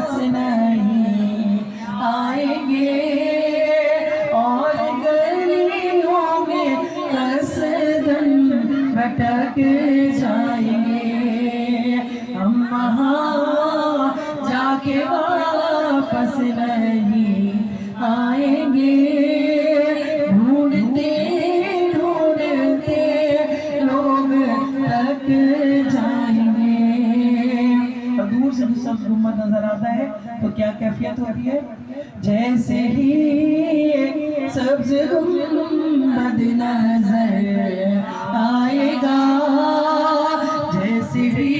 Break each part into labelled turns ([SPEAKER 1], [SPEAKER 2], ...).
[SPEAKER 1] वापस नहीं आएंगे और गलियों में कसदम भटक जाएंगे। हम वहाँ जाके वापस नहीं आएंगे। ढूंढते ढूंढते लोग थक जाएंगे। और दूर से भी सब गुम्बद नजर आता है तो क्या कैफियत होती है? जैसे ही सब्ज गुम्बद नजर आएगा, जैसे ही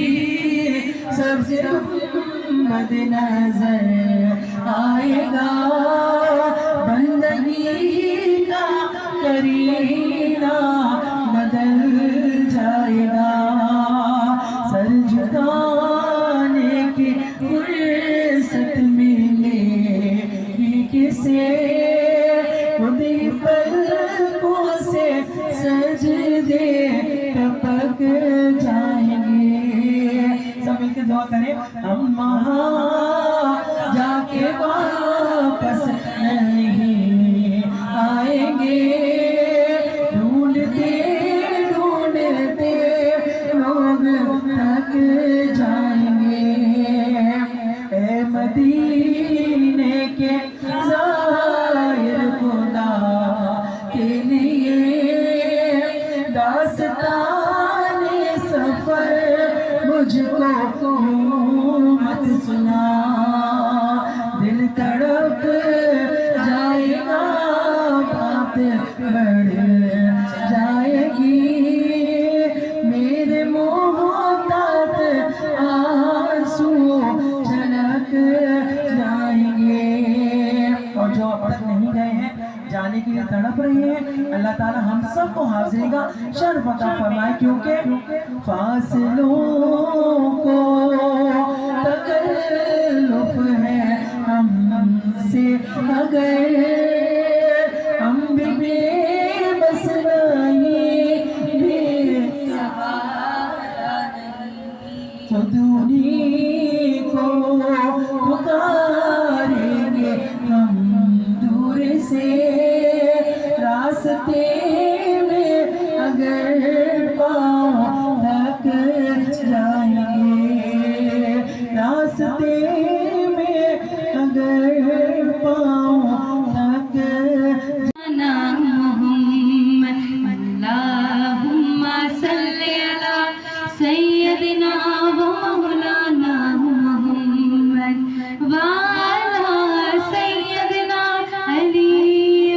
[SPEAKER 1] सब्ज गुम्बद नजर आएगा, बंदगी का करीना बदल जाएगा। सर झुकाने की फुर्सत मिलेगी किसे, खुद ही पलकों से सजदे टपक जाएंगे। सब मिलकर दुआ करें। हम वहाँ जाके वापस नहीं आएंगे। ढूंढते ढूंढते लोग थक जाएंगे। ए मदीने के ज़ाहिर खुदा के लिए दास्ताने सफर मुझको मत सुना। दिल तड़प जाएगा, बात बढ़ जाएगी। मेरे मोहब्बत आंसू झलक जाएंगे। और जो अब तक नहीं गए हैं, जाने के लिए तड़प रहे हैं, अल्लाह ताला हम सबको हाज़िरी का शर्फ अता फरमाए। क्योंकि फासलों को तकल्लुफ़ है हमसे अगर हम भी बेबस नहीं, बेसहारा नहीं, तो दुनिया को पुकारेंगे हम दूर से। रास्ते में अगर पाँव थक जाएंगे, रास्ते में अगर पाँव थक
[SPEAKER 2] अल्लाहुम्मा सल्ली अला सय्यदिना व मौलाना मुहम्मद व अला सय्यदिना अली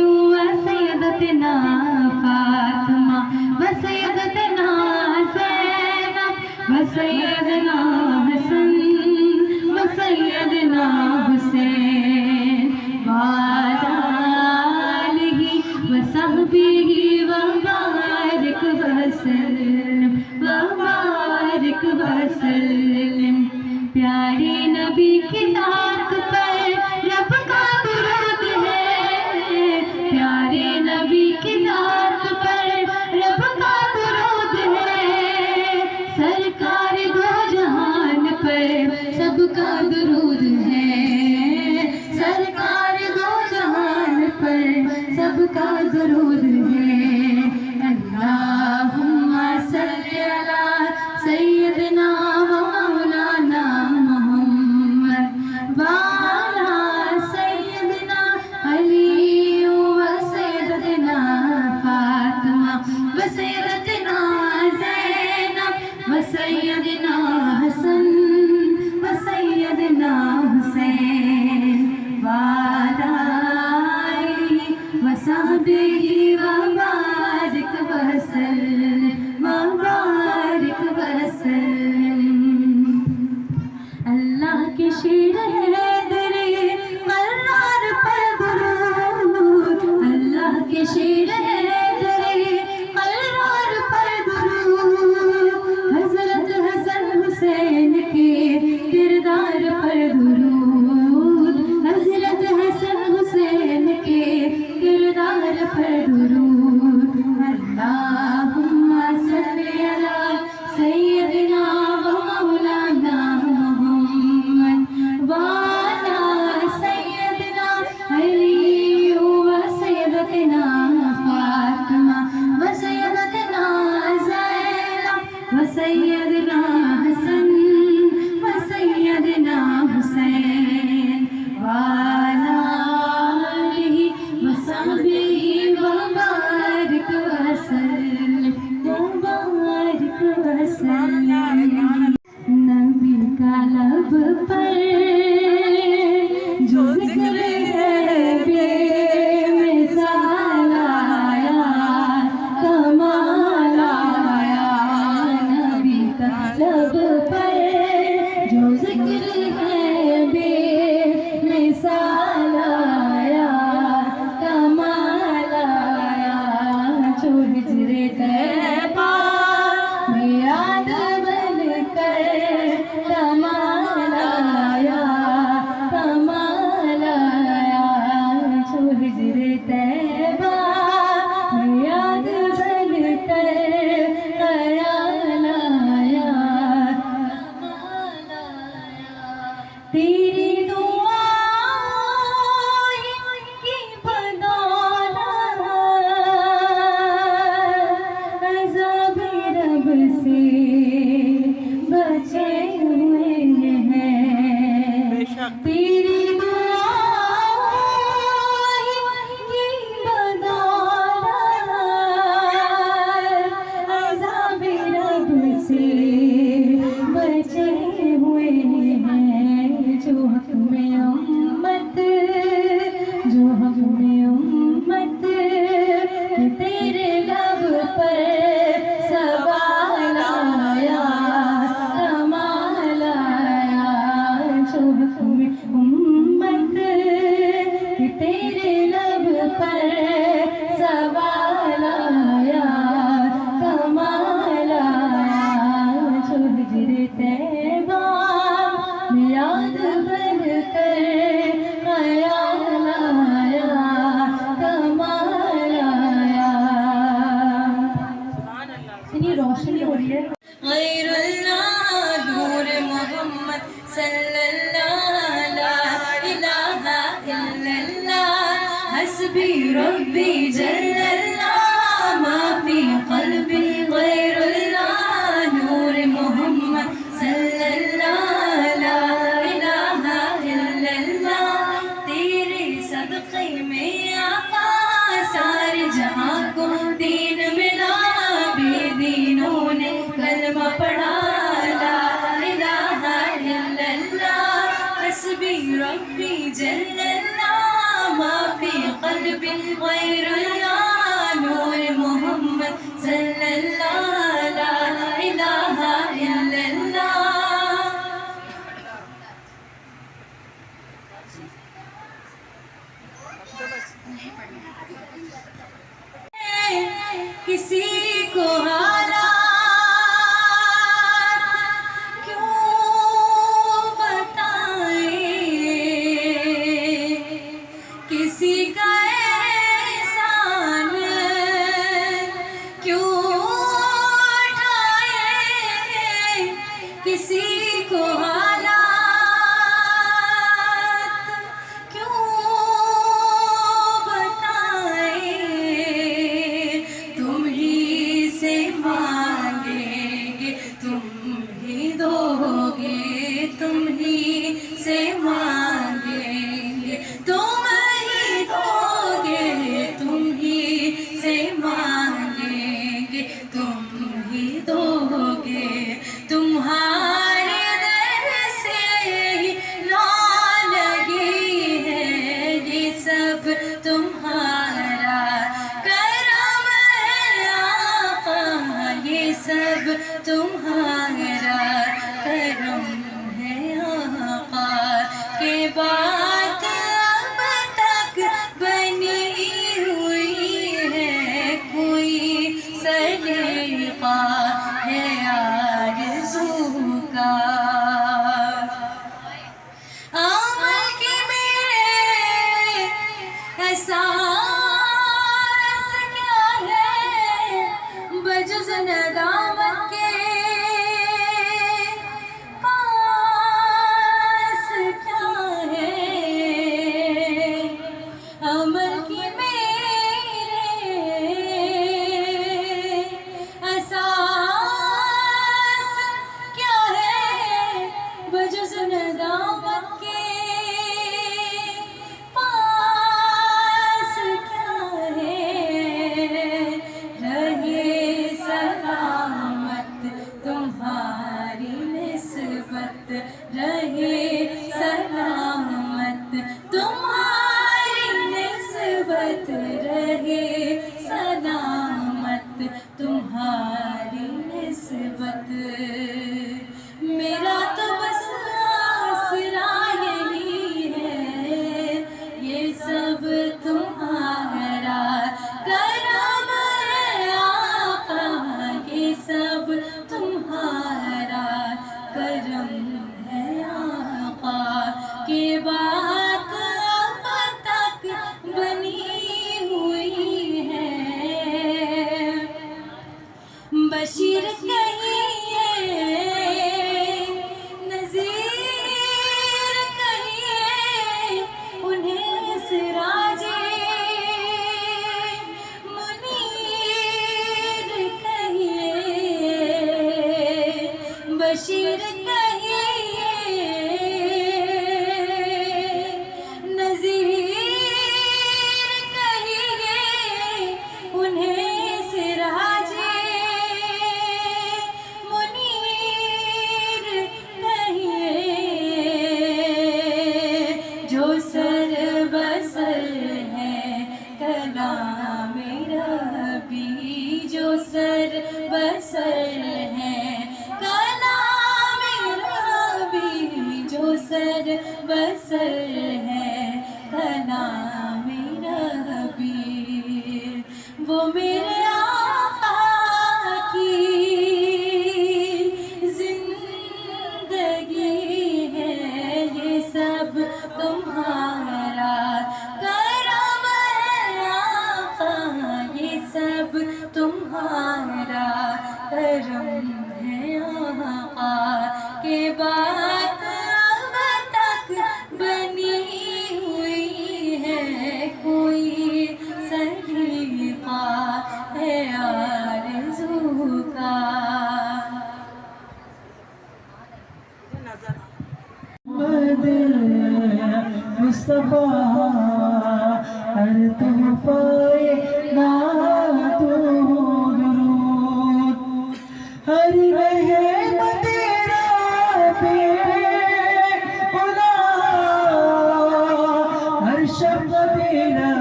[SPEAKER 2] व सय्यदतिना फातिमा व सय्यदतिना ज़ैनब व सय्यदना हसन व सय्यदना हुसैन व अला आलिहि व सहबिहि व बारिक वसल्लम व बारिक वसल्लम। प्यारे नबी की ज़ात पर रब का दुरूद है, प्यारे नबी की ज़ात पर रब का दुरूद है। सरकार दो जहान पर सबका दुरूद है, सरकार दो जहान पर सबका दुरूद है। अल्लाहुम्मा सल्ली अला सय्यदिना व मौलाना मुहम्मद व अला सय्यदिना अली व सय्यदतिना फातिमा व सय्यदतिना ज़ैनब व सय्यदना हसन व सय्यदना हुसैन व अला आलिहि व सहबिहि व बारिक वसल्लम व बारिक वसल्लम। अल्लाह के शेर है दरे मर्रार पर दुरूद, अल्लाह के शेर है दरे मर्रार पर दुरूद। हज़रत हसन हुसैन के किरदार पर दुरूद, हज़रत हसन हुसैन के किरदार पर दुरूद। अल्लाहुम्मा सल्ली अला सय्यदिना व मौलाना मुहम्मद व पर जो जिक्र है बेमिसाल आया, कमाल आया नबी का लब पर, जो जिक्र है बेमिसाल आया, कमाल आया। जो हिजरे तैबा में याद बनकर कमाल आया, कमाल आया। जो हिजरे तैबा में याद बनकर ख्याल आया, कमाल आया। तेरी दुआओं की बदौलत अज़ाब रब से बचे हुए हैं। तेरी दुआओं की बदौलत अज़ाब रब से बचे हुए हैं। जो हक में उम्मत, जो हक में उम्मत तेरे लब पर सवाल आया, कमाल आया। जो हक में उम्मत तेरे लब पर सवाल आया, कमाल आया। जो हिजरे तैबा में याद बनकर ख्याल आया, कमाल आया। इतनी रोशनी हो रही है। गैरुल्लाह नूर मोहम्मद सल्लल्लाहु ला इलाहा इल्लल्लाह हस्बी रब्बी जल्लल्लाह मा फी क़ल्बी। गैरुल्लाह नूर मोहम्मद सल्लल्लाहु ला इलाहा इल्लल्लाह। तेरे सदक़े में आका सारे जहां को दीन मिला, बेदीनों ने कलमा पढ़ा ला इलाहा इल्लल्लाह हस्बी रब्बी जल्लल्लाह मा फी क़ल्बी। गैरुल्लाह नूर मोहम्मद सल्लल्लाहु ला इलाहा इल्लल्लाह। किसी को हालात क्यों बताएं, किसी का एहसान क्यों सर बसर है कना मेरा हबीब, वो मेरे आका की जिंदगी है, ये सब तुम्हारा करम है आका, ये सब तुम्हारा करम है आका, के बात अब तक बनी हुई है कोई सलीका है आरज़ू का।
[SPEAKER 1] मुस्तफा हर तोहफे नातो दुरूद, हर रहमत तेरा पे खुदा, हर शब्द तेरा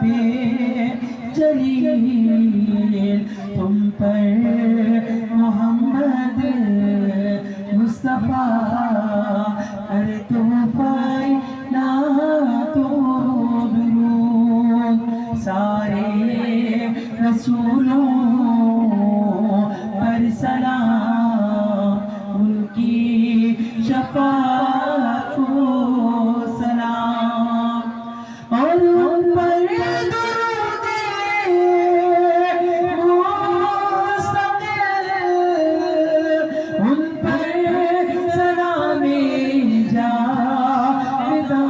[SPEAKER 1] पे जलील, तुम पर मोहम्मद मुस्तफा हर तोहफे नातो दुरूद, सारे रसूलों पर सलाम, उनकी शफाअत को सलाम, और उन पर दुरूद मुस्तकिल, उन पर सलामे जाविदा,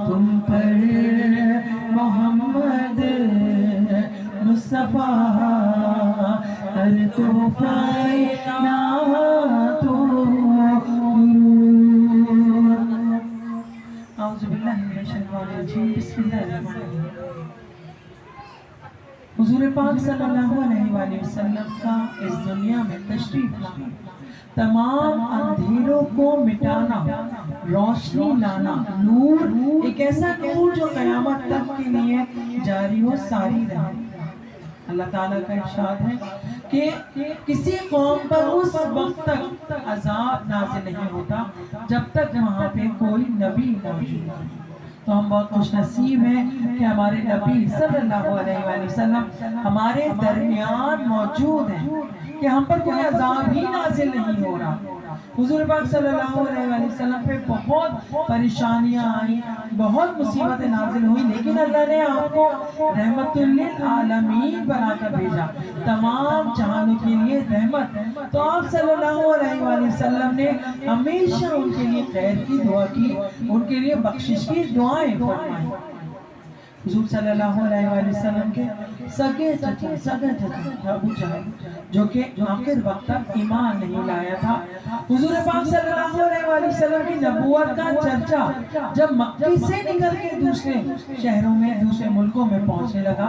[SPEAKER 1] तुम पर मोहम्मद मुस्तफा हर तोहफे नातो दुरूद। औज़ु बिल्लाहि मिनश शैतानिर रजीम, बिस्मिल्लाहिर्रहमानिर्रहीम। हुज़ूर पाक सल्लल्लाहु अलैहि वसल्लम का इस दुनिया में तशरीफ लाना, तमाम अंधेरों को मिटाना, रोशनी लाना, नूर, एक ऐसा नूर जो क़यामत तक के लिए जारी हो सारी रहे। अल्लाह ताला का इरशाद है कि किसी कौम पर उस वक्त तक अजाब नाज़िल नहीं होता जब तक वहाँ पे कोई नबी मौजूद है। तो हम बहुत खुशनसीब हैं कि हमारे नबी सल्लल्लाहु अलैहि वसल्लम हमारे दरमियान मौजूद हैं, कि हम पर कोई अजाब ही नाज़िल नहीं हो रहा। हुज़ूर पाक सल्लल्लाहु अलैहि वसल्लम पे बहुत परेशानियां आई, बहुत मुसीबतें नाज़िल हुई, लेकिन अल्लाह ने आपको रहमतुल लिल आलमीन बनाकर भेजा, तमाम जहानों के लिए रहमत। तो आप सल्लल्लाहु अलैहि वसल्लम ने हमेशा उनके लिए खैर की दुआ की, उनके लिए बख्शिश की दुआएं फरमाई। हुज़ूर सल्लल्लाहु अलैहि वसल्लम के सगे चाचा अबू जहल, जो कि आखिर वक्त तक ईमान नहीं लाया था। हुज़ूर पाक सल्लल्लाहु अलैहि वसल्लम की नबूवत का चर्चा जब मक्के से निकल के दूसरे शहरों में, दूसरे मुल्कों में पहुंचने लगा,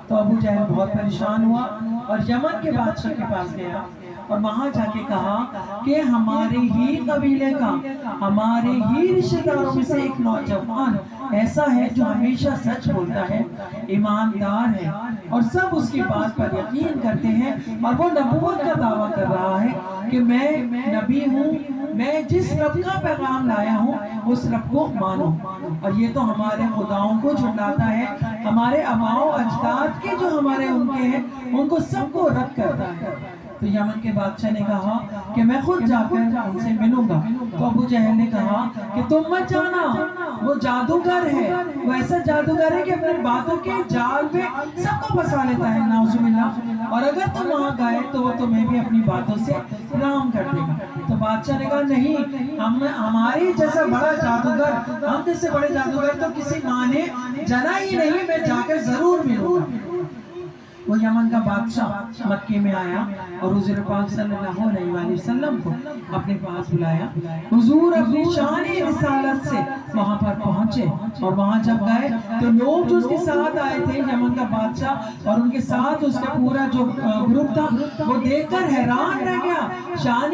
[SPEAKER 1] तो अबू जहल बहुत परेशान हुआ और यमन के बादशाह के पास गया और वहां जाके कहा कि हमारे ही कबीले का, हमारे ही रिश्तेदारों में से एक नौजवान ऐसा है जो हमेशा सच बोलता है, ईमानदार है और सब उसकी बात पर यकीन करते हैं, और वो नबूवत का दावा कर रहा है कि मैं नबी हूँ, मैं जिस रब का पैगाम लाया हूँ उस रब को मानो। और ये तो हमारे खुदाओं को झुटलाता है, हमारे अबाओ अजदाद के जो हमारे उनके हैं उनको सबको रद्द करता है। तो यमन के बादशाह ने कहा कि मैं खुद जाकर उनसे मिलूंगा। तो अबू जहल ने कहा कि तुम मत जाना, वो जादूगर है, वो ऐसा जादूगर है कि अपनी बातों के जाल में सबको फंसा लेता है, नाउजुबिल्लाह, और अगर तुम वहां गए तो वो तुम्हें भी अपनी बातों से राम कर देगा। तो बादशाह ने कहा नहीं, हम हमारे जैसा बड़ा जादूगर, हम जैसे बड़े जादूगर तो किसी माँ ने जना ही नहीं, मैं जाकर जरूर मिलूंगा। वो यमन का बादशाह मक्के में आया और हुज़ूर पाक सल्लल्लाहु अलैहि वसल्लम को अपने पास बुलाया। हुज़ूर अपनी शान रिसालत से वहां पर पहुंचे और वहां जब गए तो लोग जो उसके साथ आए थे, यमन का बादशाह और उनके साथ उसका पूरा जो ग्रुप था, वो देखकर हैरान रह गया। शान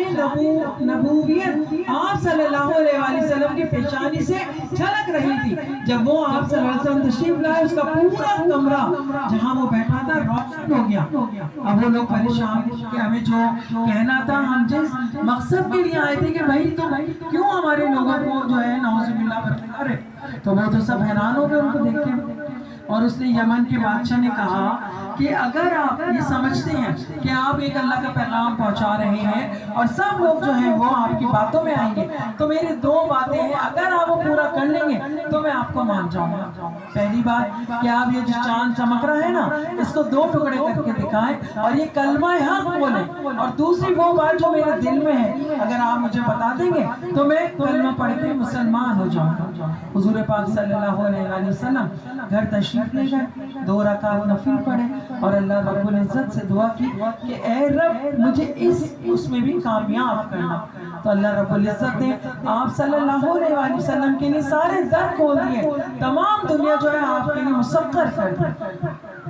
[SPEAKER 1] नबूवियत आप सल्लल्लाहु अलैहि वसल्लम की पेशानी से झलक रही थी। जब वो आप सल्लल्लाहु अलैहि वसल्लम तशरीफ लाए, उसका पूरा कमरा जहां वो बैठा था हो गया। अब वो लोग परेशान कि हमें जो कहना था, हम जिस मकसद के लिए आए थे कि भाई तो क्यों हमारे लोगों को जो है नौजुबिल्लाह बरकरार है, तो वो तो सब हैरान हो गए उनको देख के। और उसने यमन के बादशाह ने कहा कि अगर आप ये समझते हैं कि आप एक अल्लाह का पैगाम पहुंचा रहे हैं और सब लोग जो हैं वो आपकी बातों में आएंगे, तो मेरी दो बातें हैं, अगर आप वो पूरा कर लेंगे तो मैं आपको मान जाऊंगा। पहली बात कि आप ये जो चांद चमक रहा है ना, इसको दो टुकड़े करके दिखाएं और ये कलमा हक बोलें। और दूसरी वो बात जो मेरे दिल में है, अगर आप मुझे बता देंगे तो मैं कलमा पढ़ के मुसलमान हो जाऊंगा। हुजूर पाक सल्लल्लाहु अलैहि वसल्लम घर तशरीफ ले गए, 2 रकात नफिल पढ़े और अल्लाह रब्बुल इज्जत से दुआ की कि ए रब मुझे उसमें भी कामयाब करना। तो अल्लाह रब्बुल इज्जत ने आप सल्लल्लाहु अलैहि वसल्लम के लिए सारे दर खोल दिए, तमाम दुनिया जो है आपके लिए मुसक्कर कर दी।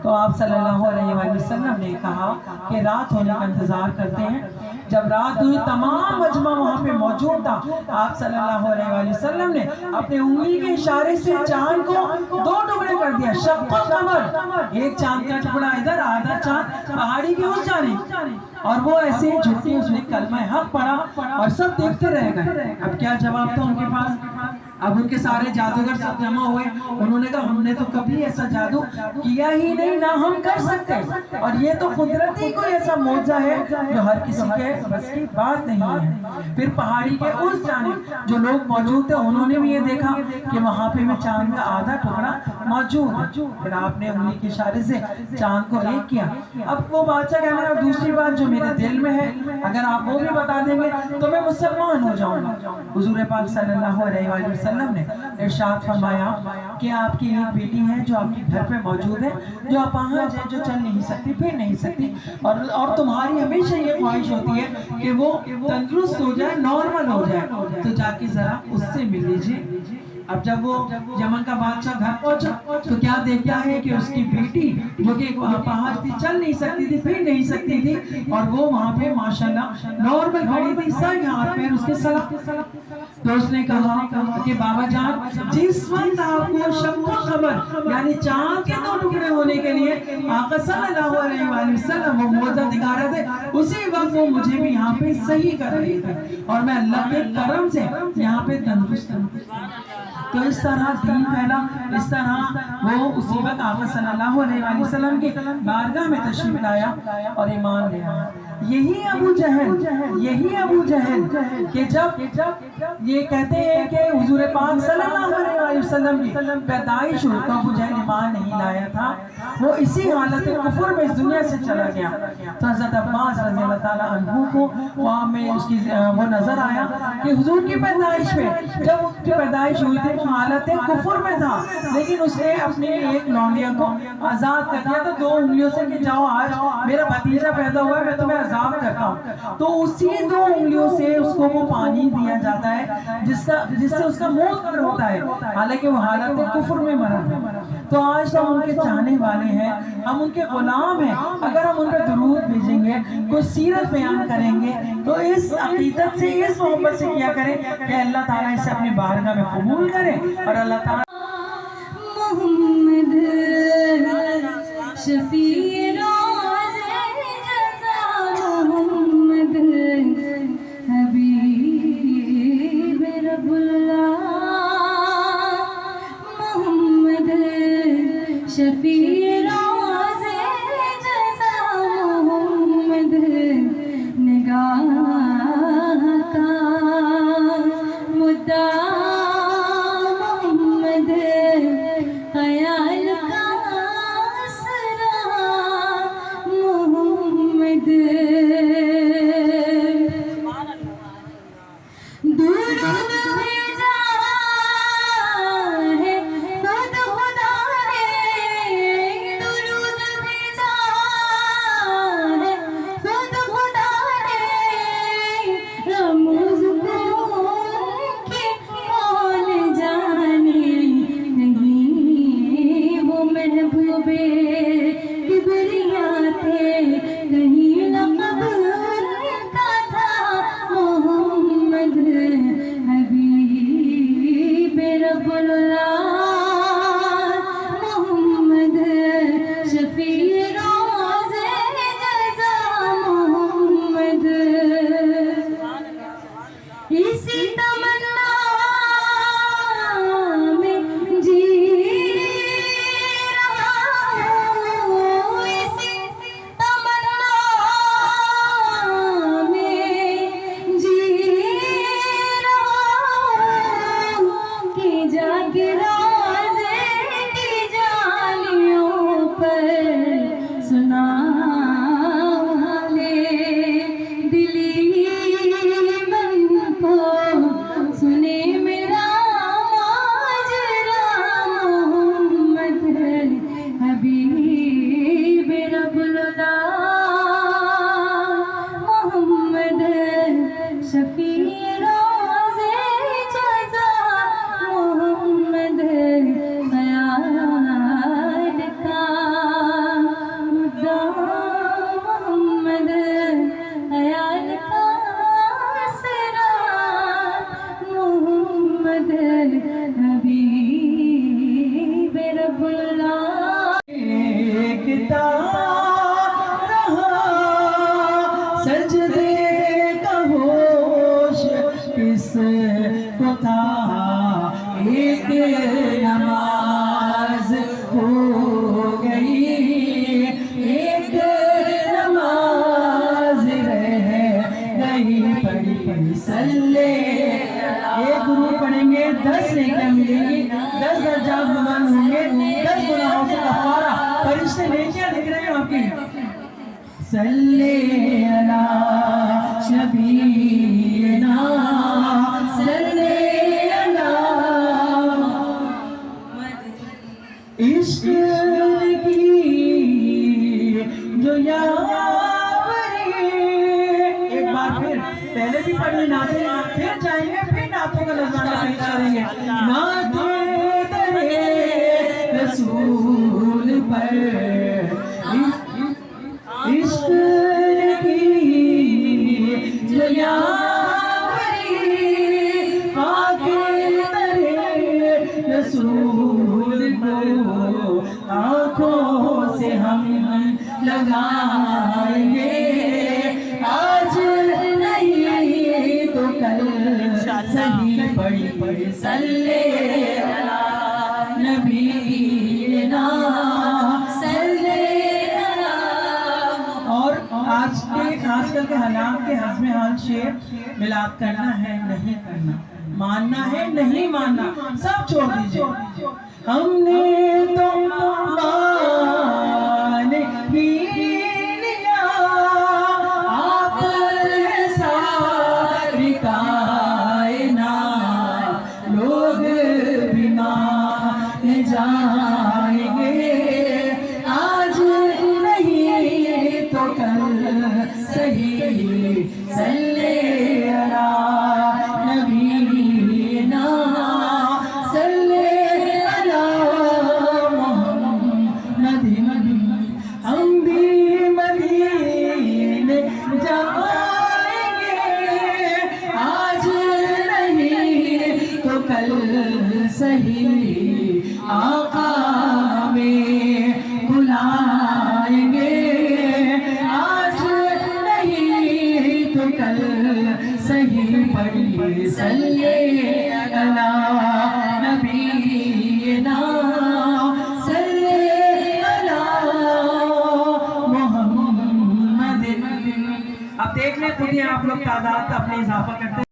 [SPEAKER 1] तो आप सल्लल्लाहु अलैहि वसल्लम ने कहा कि रात होने का इंतजार करते हैं। जब रात हुई, तमाम मजमा वहाँ पे मौजूद था। आप सल्लल्लाहु अलैहि वसल्लम ने अपने उंगली के इशारे से चांद को 2 टुकड़े कर दिया, शक्कुल कमर, एक चांद का टुकड़ा इधर, आधा चांद पहाड़ी के उस जानिब। और वो ऐसे झुके, उसने कलमा हक पढ़ा और सब देखते रह गए। अब क्या जवाब था उनके पास? अब उनके सारे जादूगर सब जमा हुए, उन्होंने कहा हमने तो कभी ऐसा जादू किया ही नहीं, ना हम कर सकते, और ये तो कुदरती कोई ऐसा मौजा है जो हर किसी के बस की बात नहीं है। फिर पहाड़ी के उस जानिब जो लोग मौजूद थे, उन्होंने भी ये देखा कि वहाँ पे में चांद का आधा टुकड़ा मौजूद है। फिर आपने उंगली के इशारे से चांद को एक किया। अब वो बादशाह कहना है, दूसरी बात जो मेरे दिल में है, अगर आप वो भी बता देंगे तो मैं मुसलमान हो जाऊंगा। हुजूर पाक सल्लल्लाहु अलैहि वसल्लम ने इरशाद फरमाया कि आपकी एक बेटी है जो आपके घर पे मौजूद है, जो अपाहज है, जो चल नहीं सकती, फिर नहीं सकती, और तुम्हारी हमेशा ये ख्वाहिश होती है कि वो तंदुरुस्त हो जाए, नॉर्मल हो जाए, तो जाके जरा उससे मिल लीजिए। अब जब वो यमन का बादशाह घर पहुंचा तो क्या देखता है कि उसकी बेटी जो कि अपाहज थी, चल नहीं सकती थी, फिर नहीं सकती थी, और वो वहाँ पे माशाल्लाह नॉर्मल खड़ी थी, सब हाथ पैर उसके सलाम। तो उसने कहा कि बाबा जान, जिस वक्त आपको शक्कुल कमर यानी चांद के 2 टुकड़े होने के लिए आका सल्लल्लाहु अलैहि वसल्लम वो मौजूद दिखा रहे थे, उसी वक्त वो मुझे भी यहाँ पे सही कर रही थी और मैं अल्लाह के करम से यहाँ पे तंदुरुस्त हूँ। तो इस तरह दीन फैला, इस तरह वो उसी वक्त आका सल्लल्लाहु अलैहि वसल्लम की बारगाह में तशरीफ लाया और ईमान ले आया। यही अबू जहल कि जब ये कहते हैं कि हुजूर पाक सल्लल्लाहु अलैहि वसल्लम की पैदाइश हुई तो अबू जहल ईमान नहीं लाया था, वो इसी हालत कुफर में इस दुनिया से चला गया। तो हज़रत अब्बास रज़ियल्लाहु ताला अन्हु को वहाँ में उसकी वो नजर आया कि हुजूर की पैदाइश में, जब उसकी पैदाइश हुई थी वो हालत कुफर में था, लेकिन उसने अपने एक लौंडिया को आजाद कर दिया। तो 2 उंगलियों से कि जाओ आज मेरा भतीजा पैदा हुआ है, मैं तुम्हें आजाद करता हूँ। तो उसी 2 उंगलियों से उसको वो पानी दिया जाता है जिससे उसका मुंह तर होता है, हालांकि वो हालत कुफर में मरा है। तो आज हम उनके चाहने वाले हैं, हम उनके गुलाम हैं। अगर हम उन पर दुरूद भेजेंगे, कोई सीरत बयान करेंगे, तो इस अकीदत से, इस मोहब्बत से किया करें कि अल्लाह ताला इसे अपनी बारगाह में कबूल करे और अल्लाह ताला
[SPEAKER 2] मोहम्मद शफी रोज़े जज़ा, मोहम्मद हबीब रब्बुल्लाह, मोहम्मद शफी रोज़े जज़ा, मोहम्मद निगाह का मुद्दा, मोहम्मद ख्याल का असरा, मोहम्मद दुरूद भेजा है खुद खुदा ने, दुरूद भेजा है खुद खुदा ने, रमूज़ को उनके कौन जाने, नहीं वो महबूबे किबरिया थे, कहीं लक़ब उनका था मोहम्मद हबीब
[SPEAKER 1] को था एक नमाज हो गई, एक नमाज रह गई पड़ी सल्ले। एक दुरूद पढ़ेंगे 10 नेकियां मिलेंगी, 10 दर्जात बुलंद होंगे, 10 गुनाहों से कफारा। फरिश्ते नेकियां लिख रहे हैं आपकी। सल्ले अला नबीना सल्ले अला इश्क की जो यावरी। एक बार फिर पहले भी पढ़ी नाते, फिर जाएंगे, फिर नातों का नजराना पेश करेंगे। नाते तेरे रसूल पर इश्क की जो यावरी, आगे तेरे रसूल को आँखों से हम लगाएंगे। आज नहीं तो कल सही पड़ी सल्ले अला नबीना सल्ले अला। और आजकल के हालात के हज़्म हाल शेर मिलाद करना है नहीं करना, मानना है नहीं मानना, सब छोड़ दीजिए। हमने तो मान ही लिया आप सारी कायनात, लोग भी मान जाएंगे। आज नहीं तो कल सही सल्ले अला नबीना सल्ले अला मुहम्मद। हम भी मदीने जाएंगे, आज नहीं तो कल सही आका में बुलाएंगे। आज नहीं तो कल सही पड़ी सल्ले अला नबीना सल्ले अला मुहम्मद। अब देख लें खुद ही आप लोग तादाद का अपने इजाफा करते हैं।